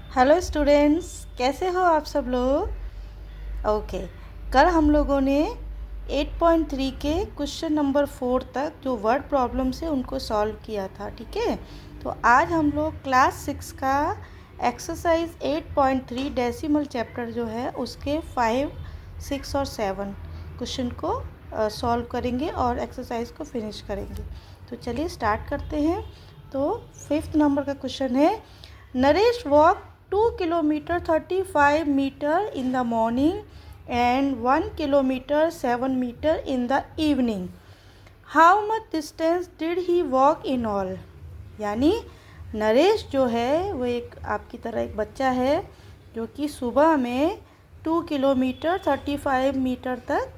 Hello students, कैसे हो आप सब लोग। ओके, कल हम लोगों ने 8.3 के क्वेश्चन नंबर 4 तक जो वर्ड प्रॉब्लम्स है उनको सॉल्व किया था। ठीक है, तो आज हम लोग क्लास 6 का एक्सरसाइज 8.3 डेसिमल चैप्टर जो है उसके 5, 6 और 7 क्वेश्चन को सॉल्व करेंगे और एक्सरसाइज को फिनिश करेंगे। तो चलिए स्टार्ट करते हैं। तो 5th नंबर का क्वेश्चन है, Naresh walk 2 kilometer 35 meter in the morning and 1 kilometer 7 meter in the evening. How much distance did he walk in all? यानी नरेश जो है वो एक आपकी तरह एक बच्चा है जो कि सुबह में 2 किलोमीटर 35 मीटर तक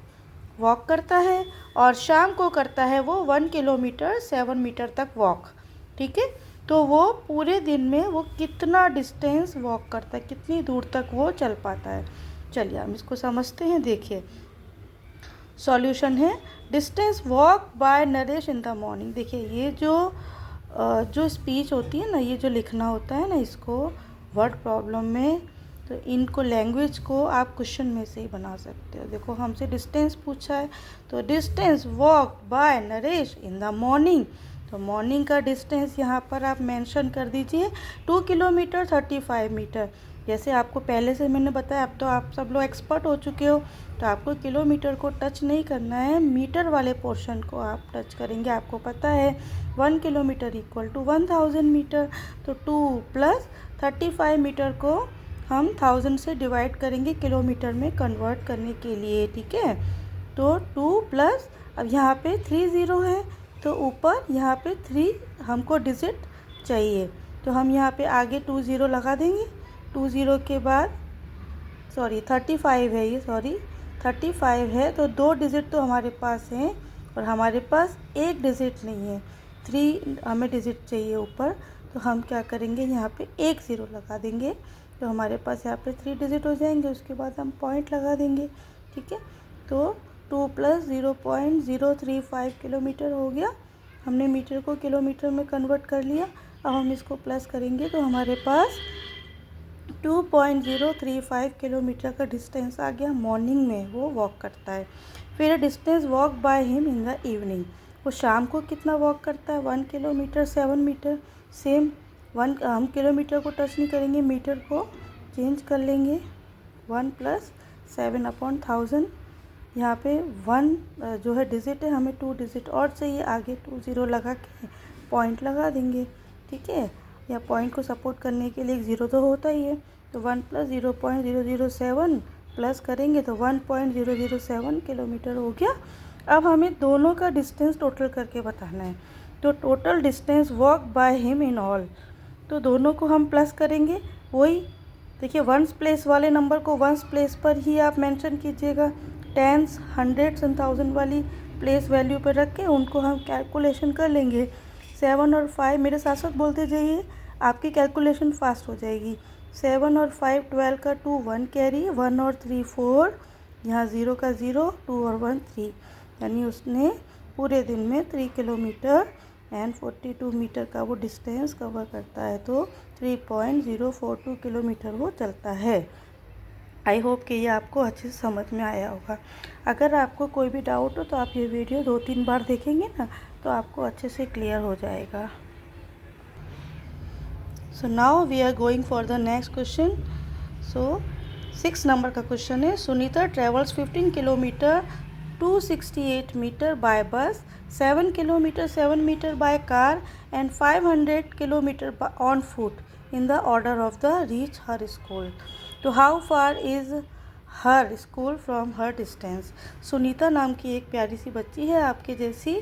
वॉक करता है और शाम को करता है वो 1 किलोमीटर 7 मीटर तक वॉक। ठीक है, तो वो पूरे दिन में वो कितना डिस्टेंस वॉक करता है, कितनी दूर तक वो चल पाता है। चलिए हम इसको समझते हैं। देखिए सॉल्यूशन है, distance walk bye Naresh in the morning. देखिए ये जो स्पीच होती है ना, ये जो लिखना होता है ना इसको वर्ड प्रॉब्लम में, तो इनको लैंग्वेज को आप क्वेश्चन में से ही बना सकते हो। देखो हमसे डिस्टेंस पूछा है, तो distance walk bye Naresh in the morning, तो मॉर्निंग का डिस्टेंस यहाँ पर आप मेंशन कर दीजिए 2 किलोमीटर 35 मीटर। जैसे आपको पहले से मैंने बताया, अब तो आप सब लोग एक्सपर्ट हो चुके हो, तो आपको किलोमीटर को टच नहीं करना है, मीटर वाले पोर्शन को आप टच करेंगे। आपको पता है 1 किलोमीटर इक्वल टू 1000 मीटर, तो 2 प्लस 35 मीटर को हम 1000 से डिवाइड करेंगे किलोमीटर में कन्वर्ट करने के लिए। ठीक है, तो 2 प्लस, अब यहाँ पे 3 ज़ीरो है तो ऊपर यहाँ पे 3 हमको डिजिट चाहिए, तो हम यहाँ पे आगे 2 ज़ीरो लगा देंगे। 2 ज़ीरो के बाद 35 है ये, 35 है, तो 2 डिजिट तो हमारे पास हैं और हमारे पास एक डिजिट नहीं है, 3 हमें डिजिट चाहिए ऊपर। तो हम क्या करेंगे, यहाँ पे 1 ज़ीरो लगा देंगे, तो हमारे पास यहाँ पे 3 डिजिट हो जाएंगे। उसके बाद हम पॉइंट लगा देंगे। ठीक है, तो 2 प्लस 0.035 किलोमीटर हो गया। हमने मीटर को किलोमीटर में कन्वर्ट कर लिया। अब हम इसको प्लस करेंगे तो हमारे पास 2.035 किलोमीटर का डिस्टेंस आ गया। मॉर्निंग में वो वॉक करता है। फिर distance walk by him in the evening, वो शाम को कितना वॉक करता है, 1 किलोमीटर 7 मीटर। सेम 1, हम किलोमीटर को टच नहीं करेंगे, मीटर को चेंज कर लेंगे। 1 प्लस 7/1000, यहाँ पे 1 जो है डिजिट है, हमें 2 डिजिट और चाहिए, आगे 2 ज़ीरो लगा के पॉइंट लगा देंगे। ठीक है, या पॉइंट को सपोर्ट करने के लिए एक ज़ीरो तो होता ही है, तो 1 प्लस 0.007 प्लस करेंगे तो 1.007 किलोमीटर हो गया। अब हमें दोनों का डिस्टेंस टोटल करके बताना है, तो total distance walk by him in all, तो दोनों को हम प्लस करेंगे। वही देखिए, वंस प्लेस वाले नंबर को वंस प्लेस पर ही आप मेंशन कीजिएगा, टेंस, हंड्रेड्स एंड थाउजेंड वाली प्लेस वैल्यू पर रख के उनको हम कैलकुलेशन कर लेंगे। 7 और 5 मेरे साथ साथ बोलते जाइए, आपकी कैलकुलेशन फास्ट हो जाएगी। 7 और 5 12 का 2 1 कैरी, 1 और 3 4, यहाँ 0 का 0, 2 और 1 3, यानी उसने पूरे दिन में 3 किलोमीटर एंड 42 मीटर का वो डिस्टेंस कवर करता है, तो 3.042 किलोमीटर वो चलता है। आई होप कि ये आपको अच्छे से समझ में आया होगा। अगर आपको कोई भी डाउट हो तो आप ये वीडियो 2-3 बार देखेंगे ना, तो आपको अच्छे से क्लियर हो जाएगा। So now we are going for the next question. So 6 number का क्वेश्चन है, Sunita travels 15 kilometre 268 metre by bus, 7 kilometre 7 metre by car and 500 kilometre on foot in the order of the reach her school. तो how far is her school from her distance. Sunita नाम की एक प्यारी सी बच्ची है आपके जैसी,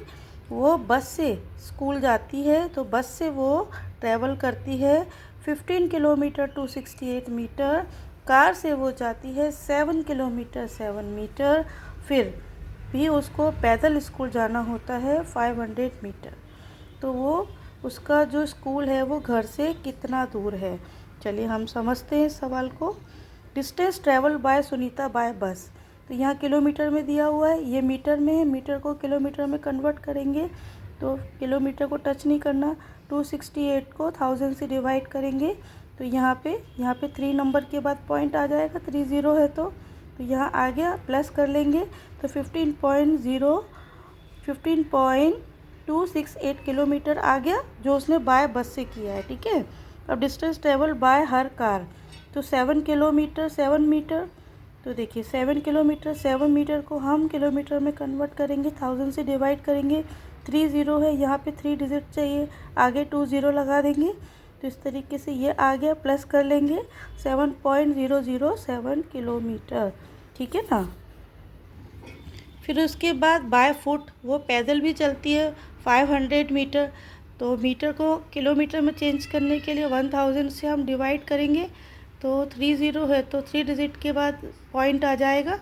वो बस से स्कूल जाती है, तो बस से वो ट्रैवल करती है 15 किलोमीटर 268 मीटर, कार से वो जाती है 7 किलोमीटर 7 मीटर, फिर भी उसको पैदल स्कूल जाना होता है 500 मीटर। तो वो उसका जो स्कूल है वो घर से कितना दूर है। चलिए हम समझते हैं इस सवाल को। Distance travel by Sunita by bus, तो यहाँ किलोमीटर में दिया हुआ है, ये मीटर में है, मीटर को किलोमीटर में कन्वर्ट करेंगे, तो किलोमीटर को टच नहीं करना, 268 को 1000 से डिवाइड करेंगे तो यहाँ पे 3 नंबर के बाद पॉइंट आ जाएगा, 30 है तो यहाँ आ गया, प्लस कर लेंगे तो 15.268 किलोमीटर आ गया, जो उसने बाय बस से किया है। ठीक है, अब डिस्टेंस ट्रेवल बाय हर कार, तो 7 किलोमीटर 7 मीटर, तो देखिए 7 किलोमीटर 7 मीटर को हम किलोमीटर में कन्वर्ट करेंगे, 1000 से डिवाइड करेंगे, 30 है, यहाँ पे 3 डिजिट चाहिए, आगे 20 लगा देंगे, तो इस तरीके से ये आ गया, प्लस कर लेंगे 7.007 किलोमीटर। ठीक है ना। फिर उसके बाद बाय फुट, वो पैदल भी चलती है 500 मीटर, तो मीटर को किलोमीटर में चेंज करने के लिए 1000 से हम डिवाइड करेंगे, तो 30 है तो 3 डिजिट के बाद पॉइंट आ जाएगा।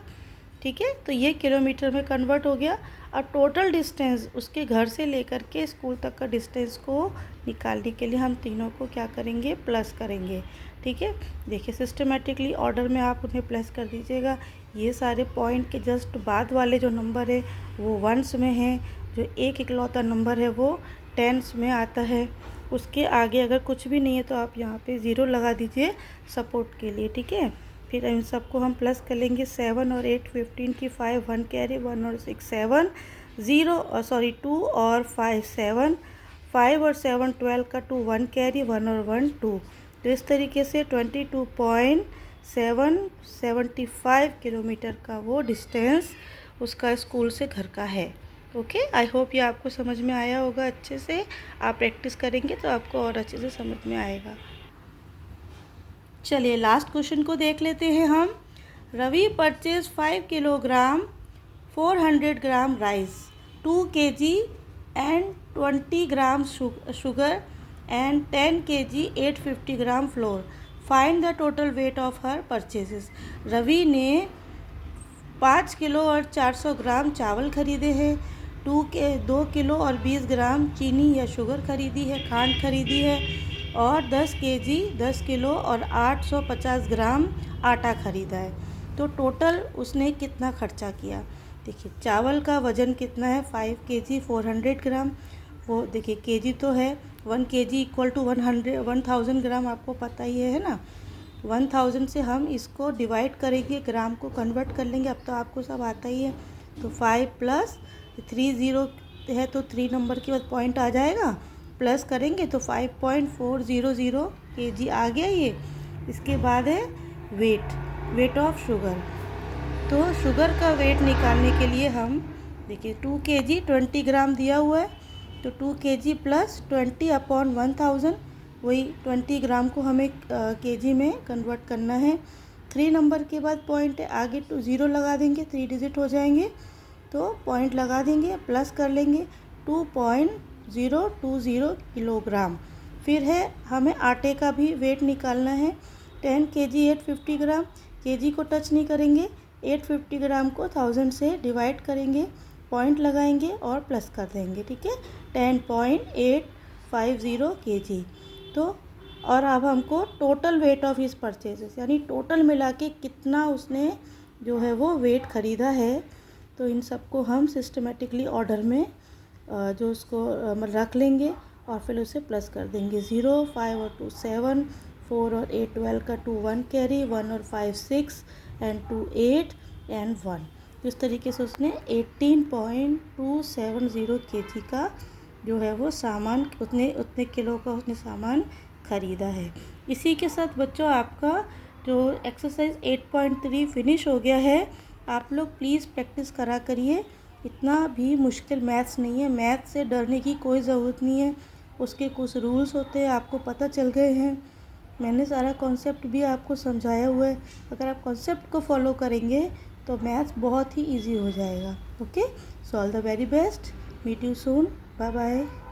ठीक है, तो ये किलोमीटर में कन्वर्ट हो गया। और टोटल डिस्टेंस उसके घर से लेकर के स्कूल तक का डिस्टेंस को निकालने के लिए हम तीनों को क्या करेंगे, प्लस करेंगे। ठीक है, देखिए सिस्टमेटिकली ऑर्डर में आप उन्हें प्लस कर दीजिएगा। ये सारे पॉइंट के जस्ट बाद वाले जो नंबर है वो वंस में है, जो एक इकलौता नंबर है वो टेंस में आता है। उसके आगे अगर कुछ भी नहीं है तो आप यहाँ पे 0 लगा दीजिए सपोर्ट के लिए। ठीक है, फिर इन सबको हम प्लस कर लेंगे, 7 और 8 15 की 5 1 कैरी, 1 और 6 7, 2 और 5 7, 5 और 7 12 का 2 1 कैरी, 1 और 1 2, तो इस तरीके से 22.775 किलोमीटर का वो डिस्टेंस उसका स्कूल से घर का है। ओके, आई होप ये आपको समझ में आया होगा अच्छे से। आप प्रैक्टिस करेंगे तो आपको और अच्छे से समझ में आएगा। चलिए लास्ट क्वेश्चन को देख लेते हैं हम। Ravi purchase 5 kilogram 400 gram rice, 2 kg and 20 gram sugar and 10 kg 850 gram flour. Find the total weight of her purchases. Ravi ने 5 किलो और 400 ग्राम चावल खरीदे हैं, 2 किलो और 20 ग्राम चीनी या शुगर खरीदी है, खांड खरीदी है, और 10 kg 10 किलो और 850 ग्राम आटा खरीदा है। तो टोटल उसने कितना खर्चा किया। देखिए चावल का वज़न कितना है, 5 kg 400 ग्राम, वो देखिए केजी तो है, 1 kg इक्वल टू 1000 ग्राम, आपको पता ही है ना। 1000 से हम इसको डिवाइड करेंगे, ग्राम को कन्वर्ट कर लेंगे, अब तो आपको सब आता ही है। तो 5 प्लस 30 है तो 3 नंबर के बाद पॉइंट आ जाएगा, प्लस करेंगे तो 5.400 kg आ गया ये। इसके बाद है वेट ऑफ शुगर। तो शुगर का वेट निकालने के लिए हम देखिए 2 kg 20 ग्राम दिया हुआ है, तो 2 kg प्लस 20 अपॉन 1000, वही 20 ग्राम को हमें kg में कन्वर्ट करना है। 3 नंबर के बाद पॉइंट है, आगे 0 लगा देंगे, 3 डिजिट हो जाएंगे, तो पॉइंट लगा देंगे, प्लस कर लेंगे 2.020 किलोग्राम। फिर है हमें आटे का भी वेट निकालना है, 10 kg 850 ग्राम, kg को टच नहीं करेंगे, 850 ग्राम को 1000 से डिवाइड करेंगे, पॉइंट लगाएंगे और प्लस कर देंगे। ठीक है, 10.850 kg। तो और अब हमको total weight of his purchases, यानी टोटल मिला के कितना उसने जो है वो वेट ख़रीदा है, तो इन सबको हम सिस्टमेटिकली ऑर्डर में जो उसको रख लेंगे और फिर उसे प्लस कर देंगे। 0 5 और 2 7, 4 और 8 12 का 2 1 कैरी, 1 और 5 6 एंड 2 8 एंड 1। इस तरीके से उसने 18.270 kg का जो है वो सामान, उतने किलो का उसने सामान ख़रीदा है। इसी के साथ बच्चों आपका जो एक्सरसाइज 8.3 फिनिश हो गया है। आप लोग प्लीज़ प्रैक्टिस करा करिए, इतना भी मुश्किल मैथ्स नहीं है, मैथ से डरने की कोई ज़रूरत नहीं है। उसके कुछ रूल्स होते हैं, आपको पता चल गए हैं, मैंने सारा कॉन्सेप्ट भी आपको समझाया हुआ है। अगर आप कॉन्सेप्ट को फॉलो करेंगे तो मैथ्स बहुत ही इजी हो जाएगा। Okay, so all the very best, meet you soon, bye bye.